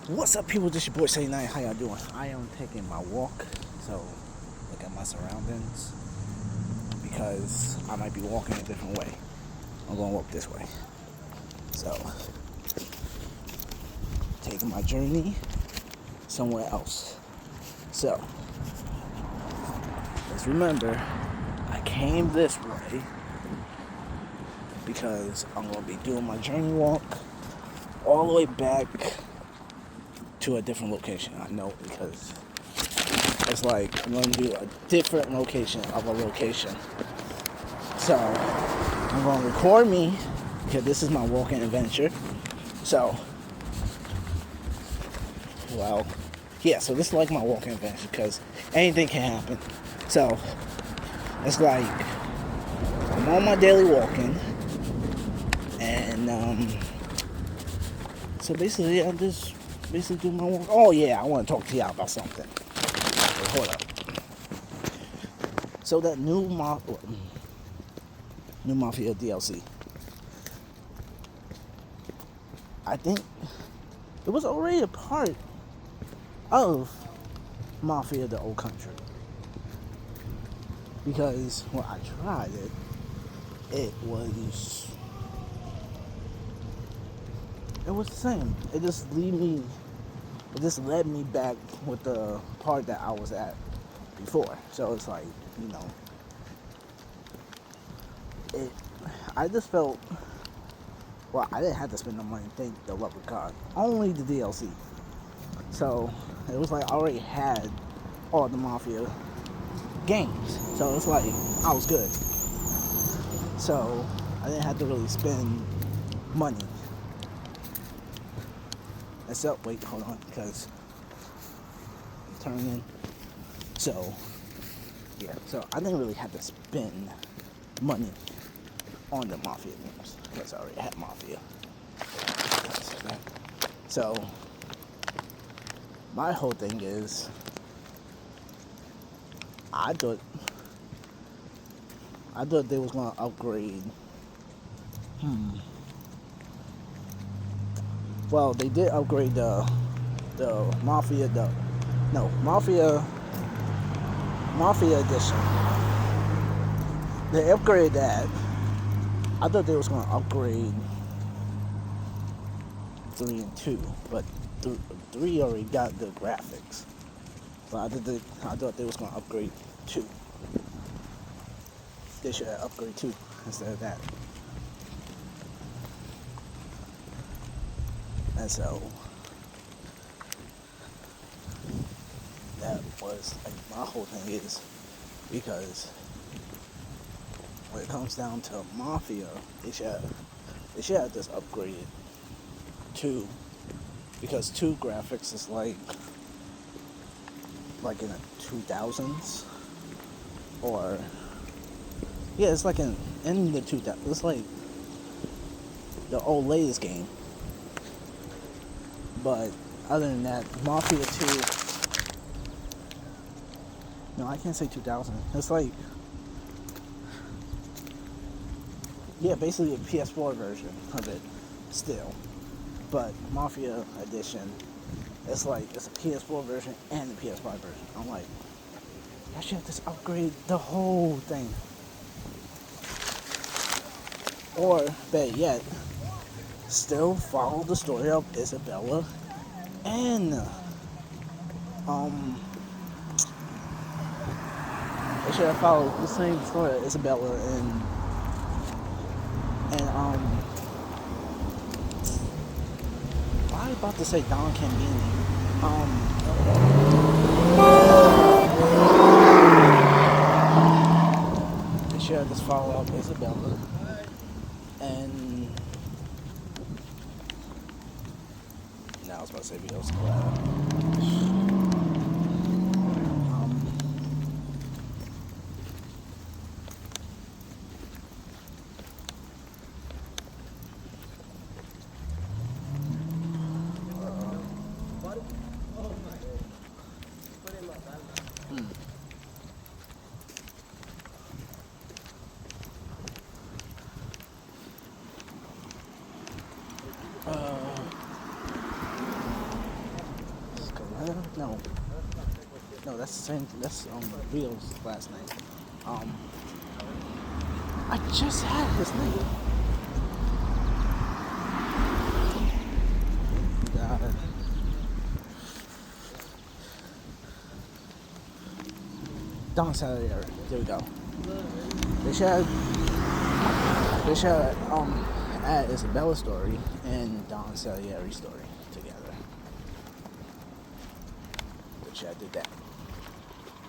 What's up, people? This your boy Ceddy90. How y'all doing? I am taking my walk, so look at my surroundings because I might be walking a different way. I'm gonna walk this way, so taking my journey somewhere else. So let's remember, I came this way because I'm gonna be doing my journey walk all the way back to a different location. I know because it's like I'm gonna do a different location of a location. So I'm gonna record me because this is my walking adventure. So so this is like my walking adventure because anything can happen. So it's like I'm on my daily walking, and so basically I just do my walk. Oh yeah, I want to talk to y'all about something. Wait, hold up. So that new Mafia DLC, I think it was already a part of Mafia the Old Country, because when I tried it was the same. It just led me back with the part that I was at before. So it's like, you know, I just felt, I didn't have to spend the money, thank the love of God. Only the DLC. So it was like I already had all the Mafia games. So it's like I was good. So I didn't have to really spend money. Except, wait, hold on, because I'm turning. So I didn't really have to spend money on the Mafia games because I already had Mafia. So my whole thing is, I thought they was gonna upgrade. Well, they did upgrade the Mafia Edition. They upgraded that. I thought they was gonna upgrade 3 and 2, but 3 already got the graphics. So I thought they was gonna upgrade 2. They should have upgraded 2 instead of that. And so that was like my whole thing is, because when it comes down to Mafia, they should have just upgraded 2, because 2 graphics is like in the 2000s, or it's like in the 2000s. It's like the old latest game. But other than that, Mafia 2, no, I can't say 2000. It's like, basically a PS4 version of it still. But Mafia Edition, it's like, it's a PS4 version and a PS5 version. I'm like, I should have just upgrade the whole thing. Or, better yet, still follow the story of Isabella and they should have followed the same story of Isabella and I was about to say Don Cambini. They should have just followed up Isabella and I was about to say Vito's Collab. No. No, that's the same. That's Rio's last name. I just had his name. Don Salieri. There we go. They should add Isabella's story and Don Salieri's story together. Which I did that.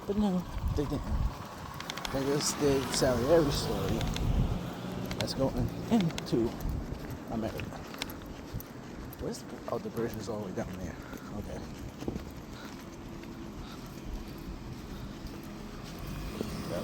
But no, they didn't. They just did Salieri's story that's going into America. Where's the bridge is all the way down there. Okay. Yep.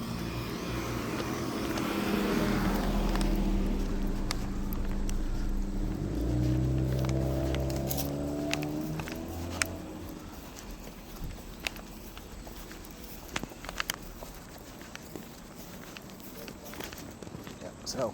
So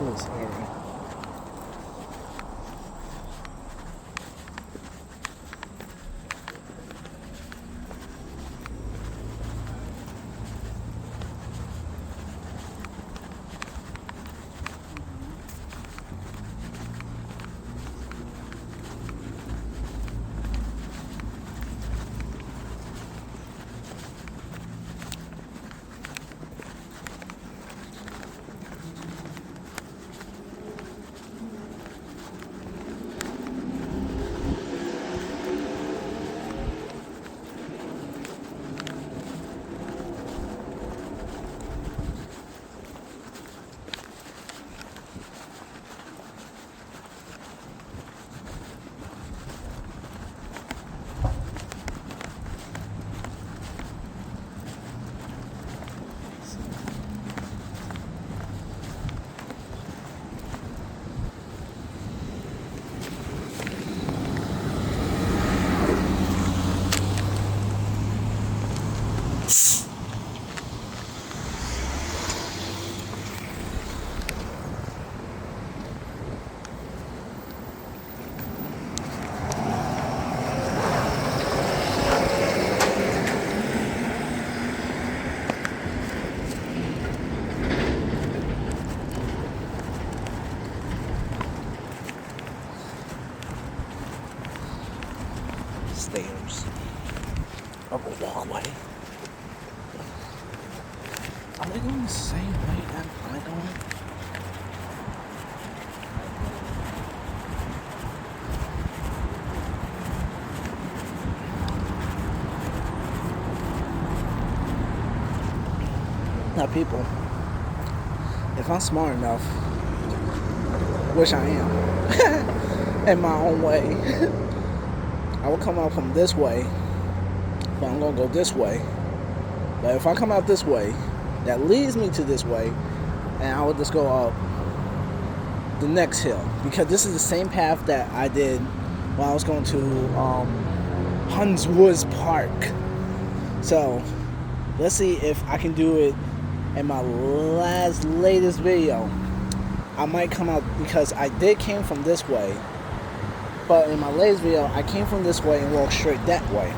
this area. Stairs of a walkway. Are they going the same way that I'm going? Now, people, if I'm smart enough, which I am, in my own way, I will come out from this way, but I'm going to go this way. But if I come out this way, that leads me to this way, and I will just go up the next hill. Because this is the same path that I did when I was going to Huns Woods Park. So, let's see if I can do it in my latest video. I might come out, because I came from this way. But in my latest video, I came from this way and walked straight that way.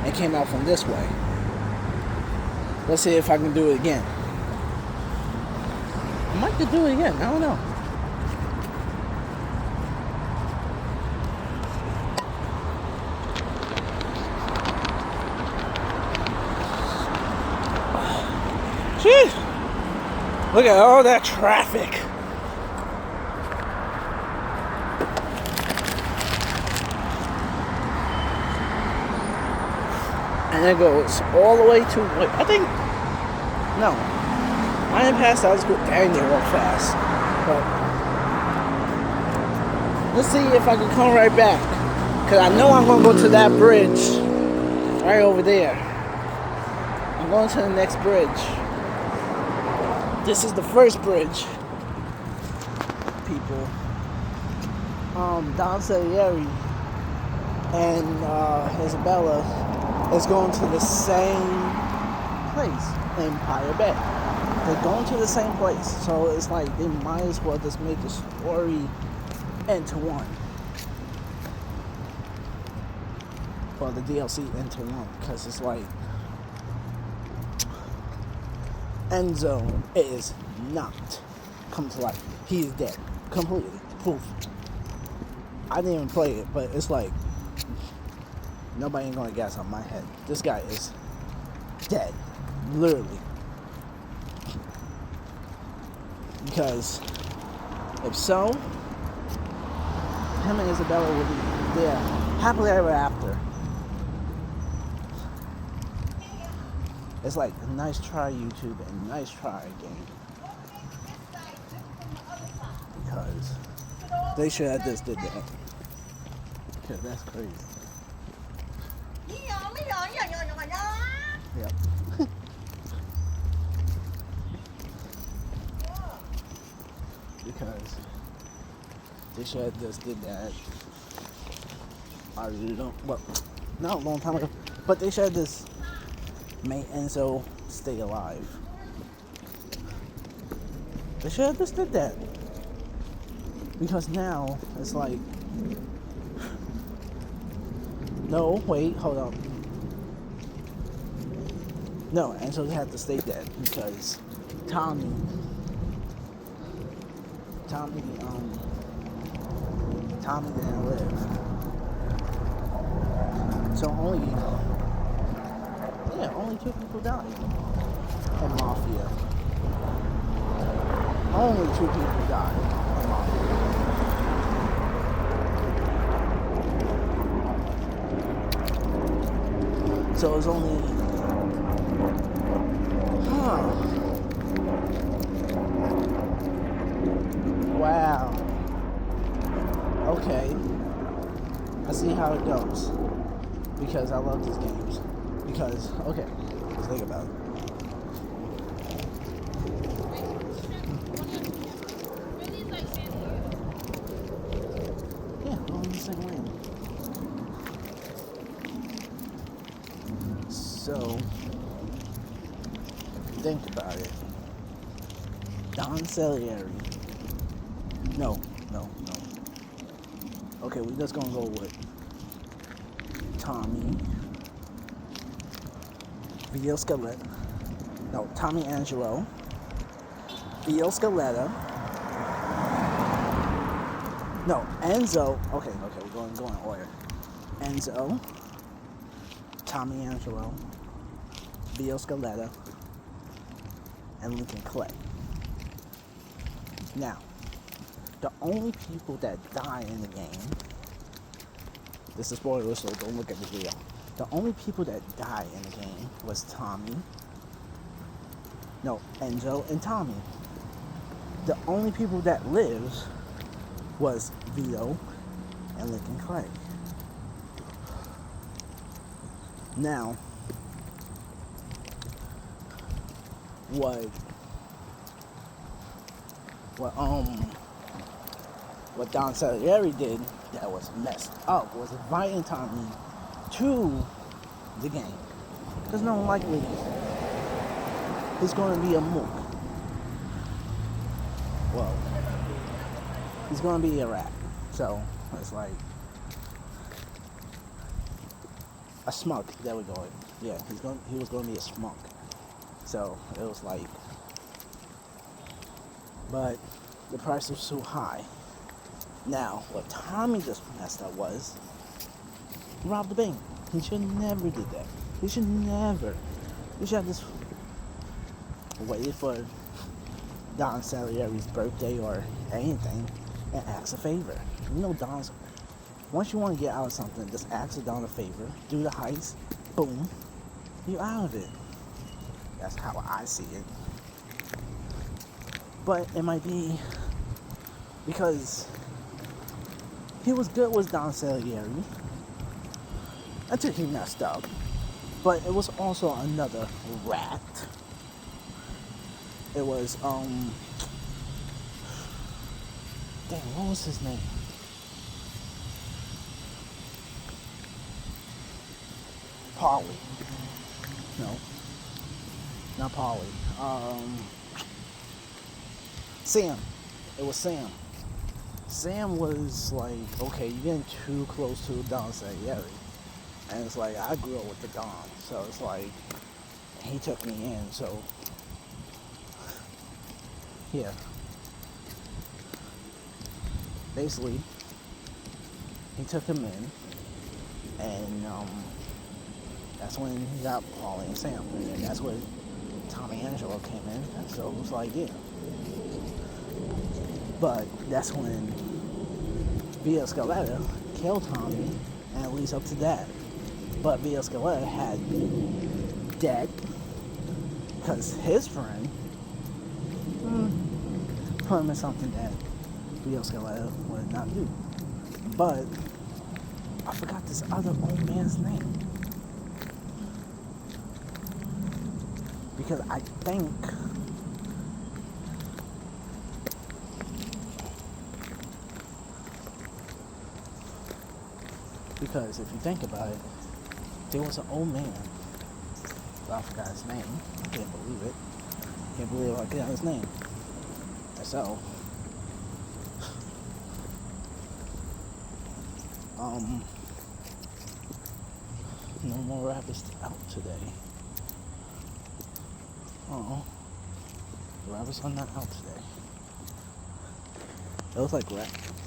And came out from this way. Let's see if I can do it again. I might have to do it again. I don't know. Jeez. Look at all that traffic. and it goes all the way to, wait, I think, no, I didn't pass out of school. Dang, they walk fast. But let's see if I can come right back, because I know I'm going to go to that bridge right over there. I'm going to the next bridge. This is the first bridge, people. Don Ceddy90 and Isabella is going to the same place, Empire Bay. They're going to the same place, so it's like they might as well just make the story into one. Well, the DLC into one, because it's like Enzo is not come to life. He is dead. Completely. Poof. I didn't even play it, but it's like nobody ain't gonna guess on my head. This guy is dead. Literally. Because if so, him and Isabella would be there happily ever after. It's like, a nice try, YouTube, and nice try, game. Because they should have just did that. Because that's crazy. Yep. Because they should have just did that. I really don't, well, not a long time ago, but they should have just made Enzo stay alive. They should have just did that. Because now it's like, no, wait, hold on. No, Enzo had to stay dead because Tommy didn't live. So only two people died in Mafia. Only two people died in Mafia. So it was only, wow. Okay. I see how it goes. Because I love these games. Because, okay, let's think about it. Yeah, all in the same lane. So, think about it. Don Ceddy90. No. Okay, we're just gonna go with Tommy. Vito Scaletta. No, Tommy Angelo. Vito Scaletta. No, Enzo. Okay, we're going in order. Enzo. Tommy Angelo. Vito Scaletta. And Lincoln Clay. Now, the only people that die in the game, this is spoiler, so don't look at the video. The only people that died in the game was Enzo and Tommy. The only people that lived was Vito and Lincoln Clay. Now, what Don Ceddy90 did that was messed up was inviting Tommy to the game. Because no one likely he's going to be a mook. Well, he's going to be a rat. So, it's like a smug. There we go. Yeah, he was going to be a smug. So, it was like, but the price was too high. Now, what Tommy just messed up was he robbed the bank. He should never did that. He should have just waited for Don Ceddy90's birthday or anything and ask a favor. You know, once you want to get out of something, just ask Don a favor, do the heist, boom, you out of it. That's how I see it. But it might be because he was good with Don Salieri until he messed up. But it was also another rat. It was, dang, what was his name? Polly. No. Not Polly. Sam. It was Sam. Sam was like, okay, you're getting too close to Don Salieri. And it's like, I grew up with the Don. So it's like, he took me in, so, yeah. Basically, he took him in, and that's when he got Paulie and Sam, and then that's when Tommy Angelo came in, and so it was like, yeah. But that's when Via Scaletta killed Tommy, and it leads up to that. But Via Scaletta had debt, because his friend put him in something that Via Scaletta would not do. But I forgot this other old man's name. Because I think because if you think about it, there was an old man. I forgot his name. I can't believe it. Can't believe I forgot his name. So no more rappers out today. Oh, the rappers are not out today. It was like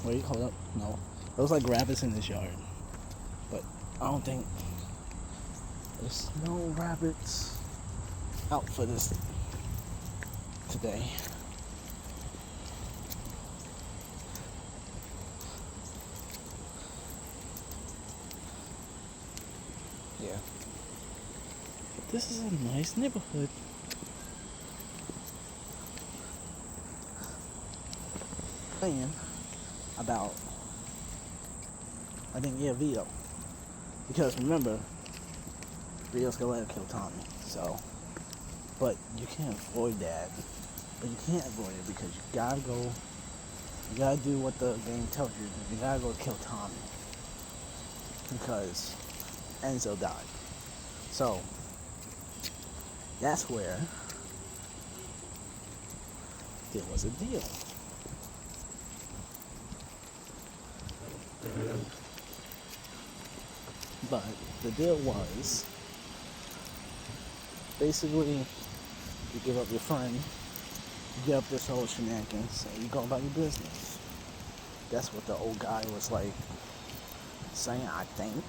wait, hold up, no. It was like rabbits in this yard. But I don't think there's no rabbits out for this today. Yeah. But this is a nice neighborhood. About I think Vito, because remember Vito Scaletta killed Tommy, so but you can't avoid that, but you can't avoid it because you gotta do what the game tells you. You gotta go kill Tommy because Enzo died. So that's where there was a deal. But the deal was basically you give up your friend, you give up this whole shenanigans, and you go about your business. That's what the old guy was like saying, I think.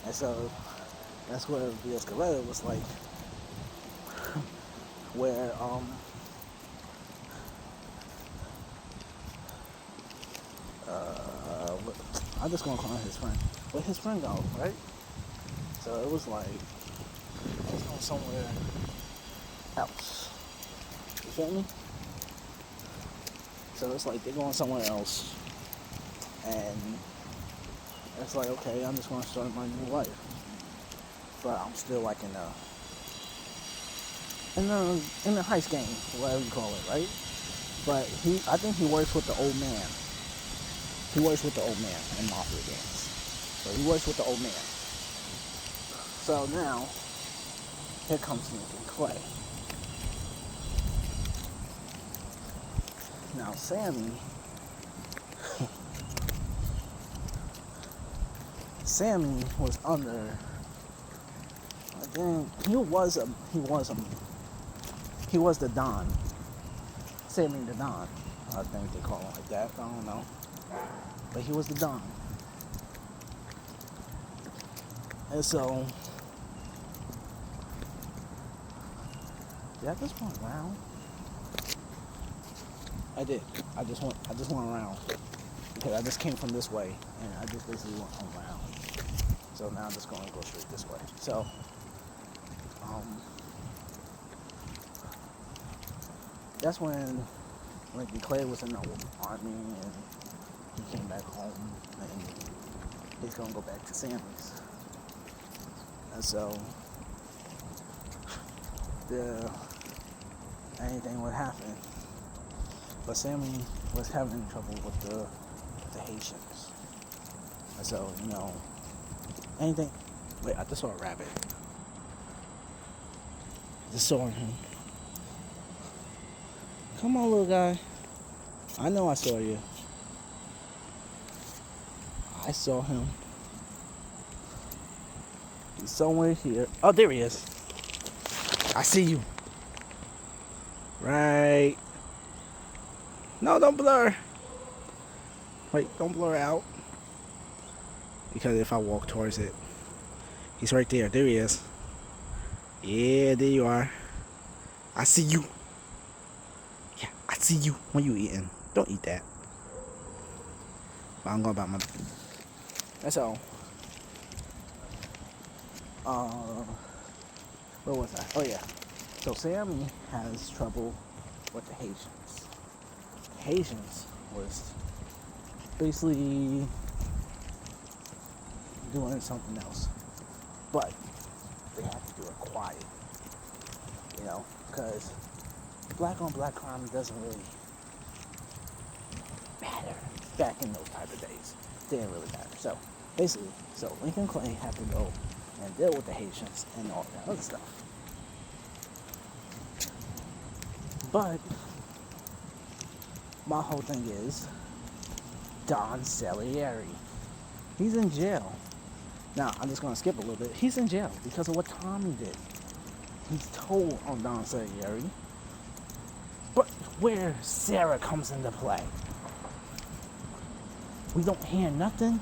And so that's where Via Scaletta was like where I'm just gonna call him his friend. Where his friend go, right? So it was like let's go somewhere else. You feel me? So it's like they're going somewhere else, and it's like, okay, I'm just gonna start my new life, but I'm still like in the heist game, whatever you call it, right? But I think he works with the old man. He works with the old man in Mafia games. So he works with the old man. So now, here comes Nick and Clay. Now Sammy was under, I think, he was the Don. Sammy the Don. I think they call him like that, I don't know. But he was the Don. And so, did I just went around? I did. I just went around. Because I just came from this way, and I just basically went around. So now I'm just going to go straight this way. So, that's when Lincoln Clay was in the army and he came back home and he's gonna go back to Sammy's. And so anything would happen. But Sammy was having trouble with the Haitians. And so, anything. Wait, I just saw a rabbit. Just saw him. Come on, little guy. I know I saw you. I saw him. He's somewhere here. Oh, there he is. I see you. Right. No, don't blur. Wait, don't blur out. Because if I walk towards it, he's right there. There he is. Yeah, there you are. I see you. Yeah, I see you. When you eating? Don't eat that. But I'm going about my. That's all. Where was I? Oh yeah. So Sammy has trouble with the Haitians. Haitians was basically doing something else, but they have to do it quiet, because black on black crime doesn't really matter back in those type of days. It didn't really matter. So basically, Lincoln Clay had to go and deal with the Haitians and all that other stuff. But my whole thing is Don Salieri. He's in jail. Now, I'm just going to skip a little bit. He's in jail because of what Tommy did. He's told on Don Salieri. But where Sarah comes into play, we don't hear nothing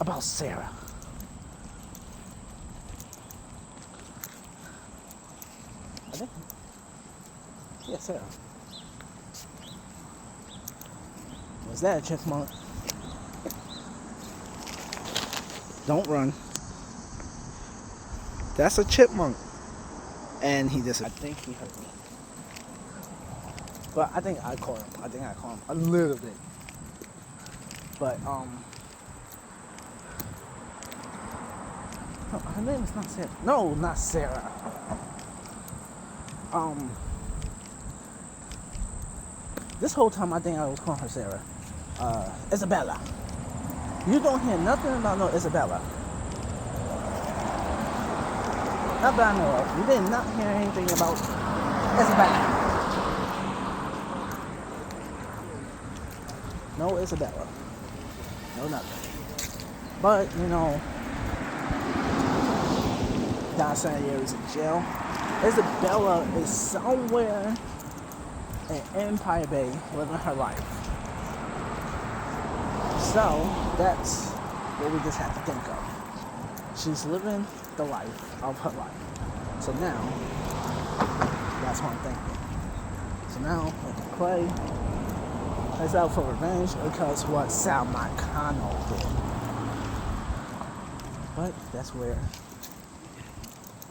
about Sarah. I think, yeah, Sarah. Was that a chipmunk? Don't run. That's a chipmunk. And he just, I think he hurt me. But I think I caught him. A little bit. But, her name is not Sarah. No, not Sarah. This whole time I think I was calling her Sarah. Isabella. You don't hear nothing about no Isabella. Not that I know of. You did not hear anything about Isabella. No Isabella. No nothing. But, Don Salieri's in jail. Isabella is somewhere in Empire Bay living her life. So, that's what we just have to think of. She's living the life of her life. So now, that's what I'm thinking. So now, Lincoln Clay is out for revenge because what Sal Marcano did. But that's where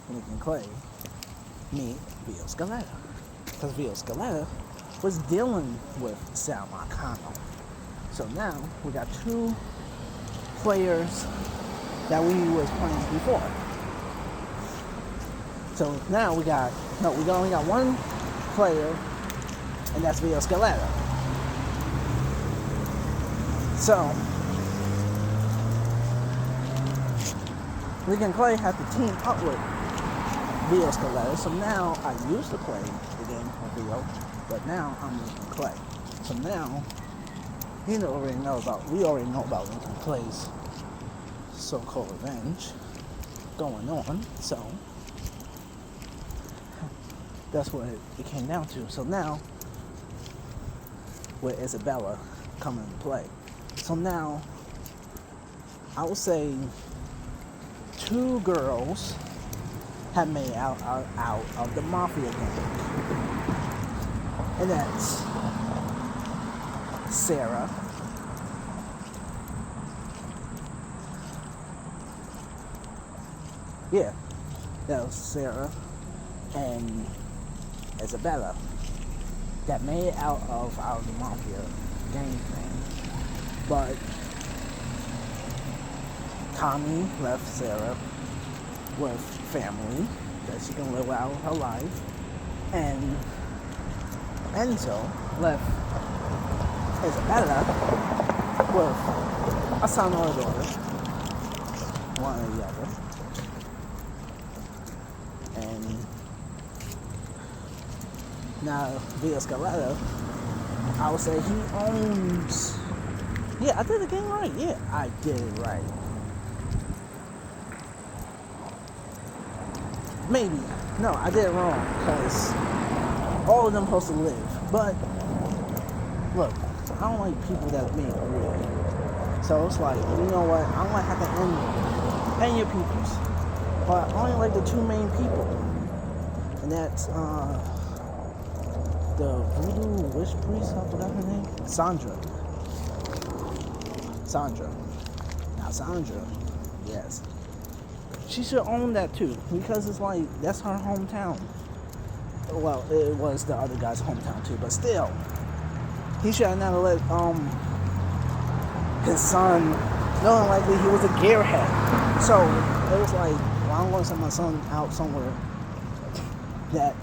Lincoln Clay meet Vio Scaletta. Because Vio Scaletta was dealing with Sal Marcano. So now we got two players that we was playing before. So now we only got one player, and that's Vio Scaletta. So Lincoln Clay had to team up with Vio Scaletta. So now I used to play the game with Vio, but now I'm Lincoln Clay. So now we already know about Lincoln Clay's so-called revenge going on. So that's what it came down to. So now with Isabella coming into play. So now I would say two girls have made out of the mafia gang. And that's Sarah That was Sarah and Isabella that made it out of the Mafia gang thing. But Tommy left Sarah with family that she can live out her life, and Enzo left Isabella with a son or a daughter, one or the other. And now Via Scaletta, I would say he owns. Yeah, I did the game right. Yeah, I did it right. Maybe. No, I did it wrong because all of them supposed to live. But look, I don't like people that make greedy. So it's like, you know what? I might have to end your peoples. But I only like the two main people. And that's the voodoo witch priest, I forgot her name. Sandra. Now Sandra, yes. She should own that too, because it's like, that's her hometown. Well, it was the other guy's hometown too, but still, he should have never let his son, knowing likely he was a gearhead. So it was like, well, I'm going to send my son out somewhere that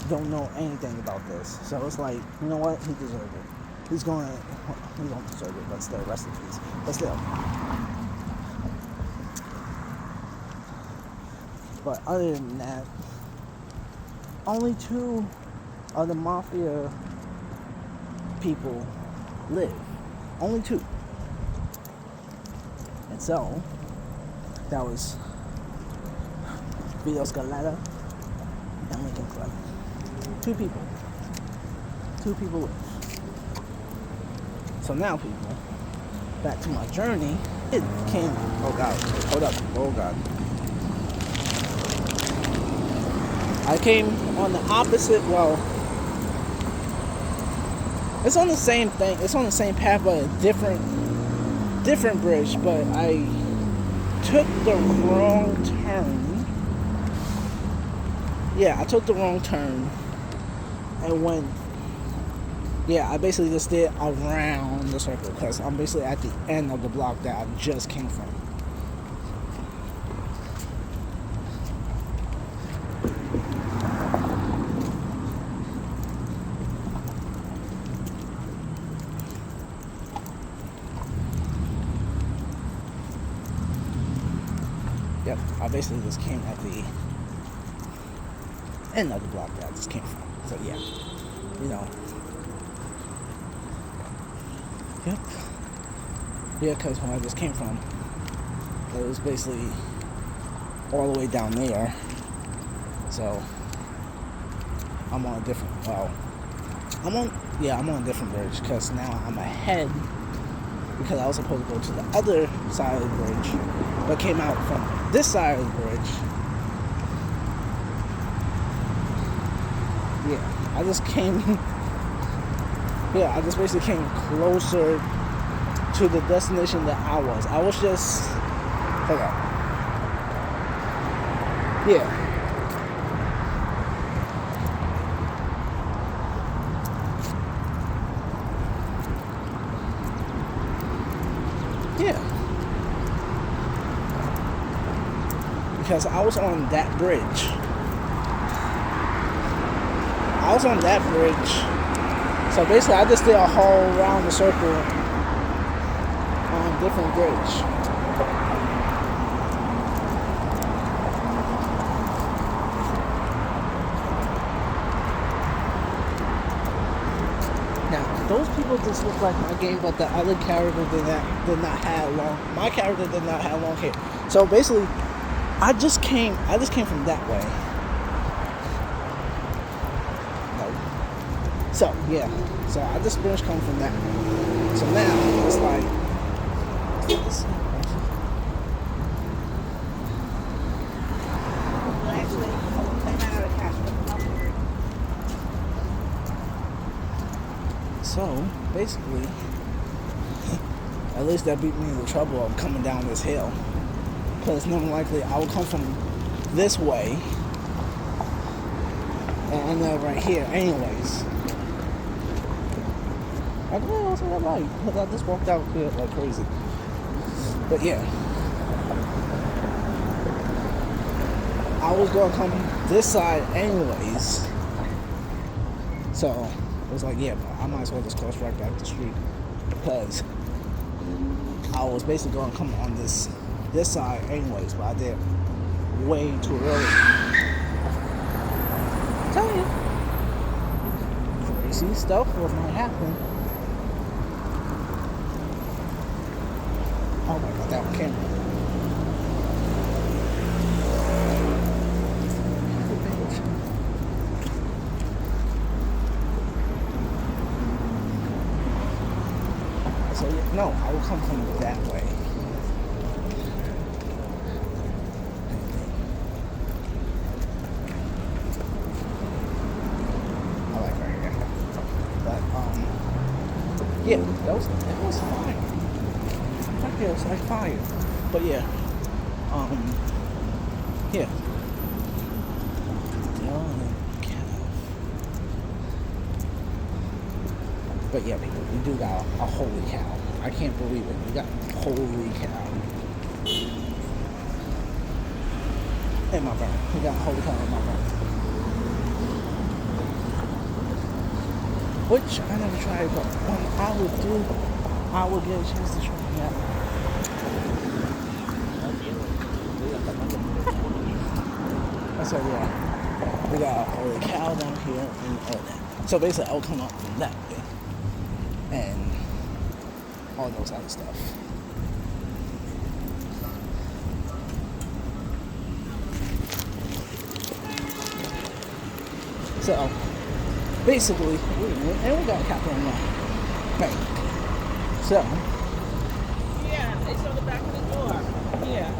don't know anything about this. So it's like, you know what? He deserved it. He don't deserve it, but still, rest in peace. But still. But other than that, only two of the Mafia people live. Only two. And so, that was Vito Scaletta and Lincoln Club. Two people. Two people live. So now, people, back to my journey. It came. Oh God! Hold up! Oh God! I came on the opposite. Well, it's on the same thing. It's on the same path, but a different bridge. But I took the wrong turn. Yeah, I took the wrong turn and went. Yeah, I basically just did around the circle because I'm basically at the end of the block that I just came from. Yep, I basically just came at the end of the block that I just came from. So yeah, you know. Yep. Yeah, because when I just came from, it was basically all the way down there. So I'm on a different. I'm on a different bridge because now I'm ahead because I was supposed to go to the other side of the bridge, but came out from this side of the bridge. Yeah, I just came. Yeah, I just basically came closer to the destination that I was. I was just... Hold on. Yeah. Yeah. Because I was on that bridge. So basically, I just did a whole round the circle on a different bridge. Now, those people just look like my game, but the other character did not have long. My character did not have long hair. So basically, I just came from that way. So, yeah. So, I just finished coming from that. So now, it's like... So, basically, at least that beat me in the trouble of coming down this hill. Because more than likely, I would come from this way and end up right here anyways. I don't know what's that like, because I just walked out here like crazy. But yeah, I was gonna come this side anyways, so I was like, yeah, I might as well just cross right back the street, because I was basically gonna come on this side anyways, but I did way too early. I'm telling you, crazy stuff might happen. Oh my god, that on camera. So no, I will come from that way. I like right here. But yeah, that was fire. It was like fire. But yeah. Yeah. But yeah, people, we do got a holy cow. I can't believe it. We got holy cow. In my burn. We got holy cow in my burn. Which I never tried, but when I would get a chance to try that. So yeah, we got a holy cow down here and all that. So basically, I'll come up from that way and all those other stuff. So basically, and we got a cap on that. Right. So. Yeah, it's on the back of the door. Yeah.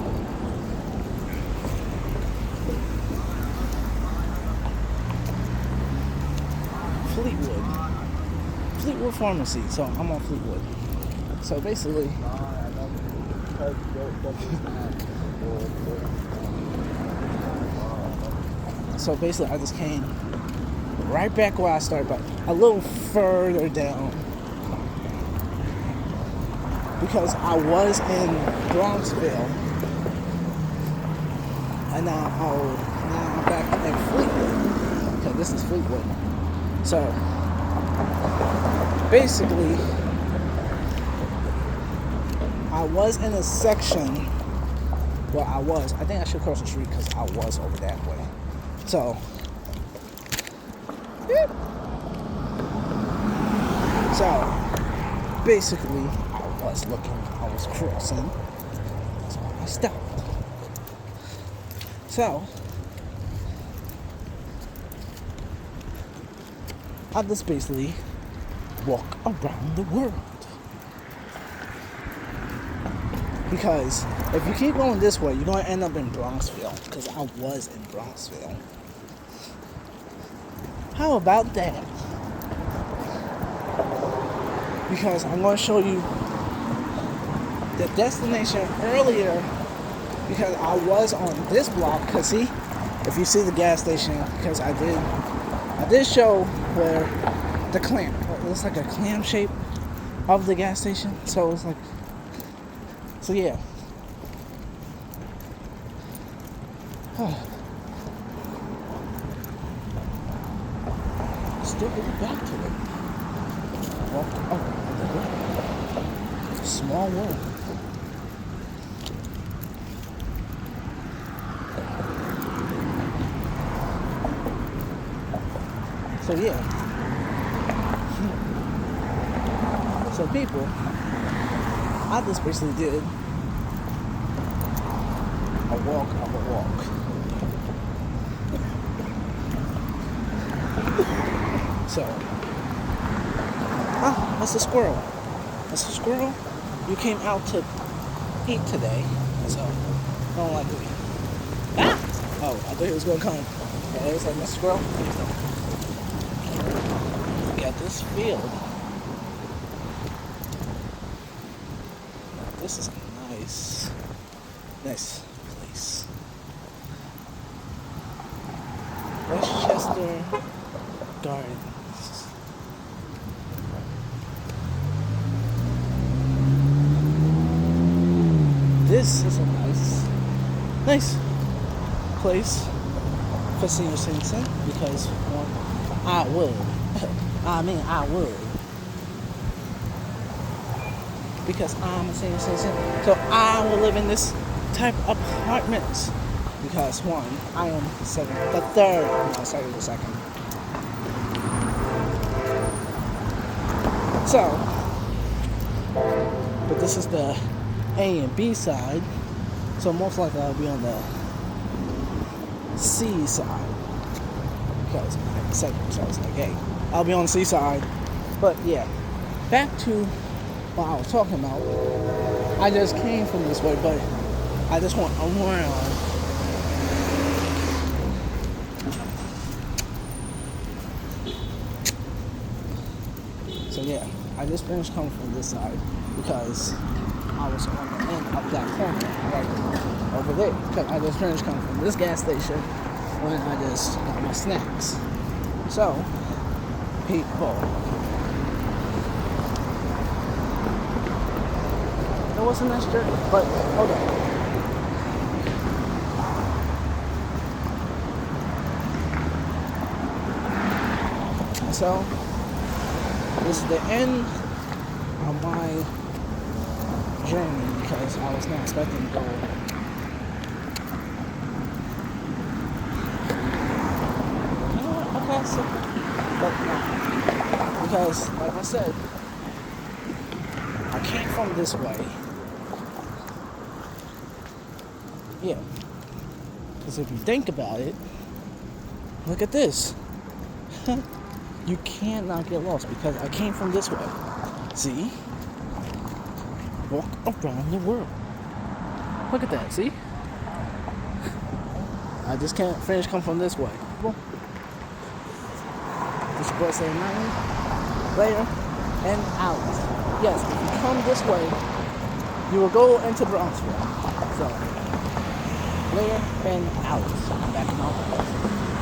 Fleetwood Pharmacy. So I'm on Fleetwood. So basically, I just came right back where I started, but a little further down, because I was in Bronxville, and now I'm back in Fleetwood. Okay, this is Fleetwood. So basically, I was in a section where I think I should cross the street because I was over that way. So basically, I was crossing, so I stopped. So I just basically walk around the world. Because if you keep going this way, you're going to end up in Bronxville. Because I was in Bronxville. How about that? Because I'm going to show you the destination earlier. Because I was on this block. Because see, if you see the gas station, because I did show where the clamp. It looks like a clam shape of the gas station. So it's like. So yeah. Still going back to it. Walked up the road. Small world. So yeah. So people, I just basically did a walk of a walk. So, that's a squirrel. That's a squirrel. You came out to eat today, so I don't like it. Ah! Oh, I thought he was gonna come. Yeah, it was like, Mr. Squirrel, please don't. Got this field. This is a nice place. After Gardens. This is a nice place for senior citizen because I would. I would. Because I'm a senior citizen, so I will live in this type of apartments. Because one, I am the third. No, sorry, the second. So, but this is the A and B side, so most likely I'll be on the C side. Because I said so I was like, hey, I'll be on the C side. But yeah, back to what I was talking about. I just came from this way, but I just went around. So yeah, I just finished coming from this side because I was on the end of that corner right over there. Because I just finished coming from this gas station when I just got my snacks. So, people. It wasn't that strict, but hold on. So, this is the end of my journey because I was not expecting to go. You know what? Okay, so, but no. Because, like I said, I came from this way. Yeah. Because if you think about it, look at this. You cannot get lost because I came from this way. See? Walk around the world. Look at that, see? I just can't finish coming from this way. This boy Ceddy90 later and out. Yes, if you come this way, you will go into Bronxville. So, later and out. Back in my office.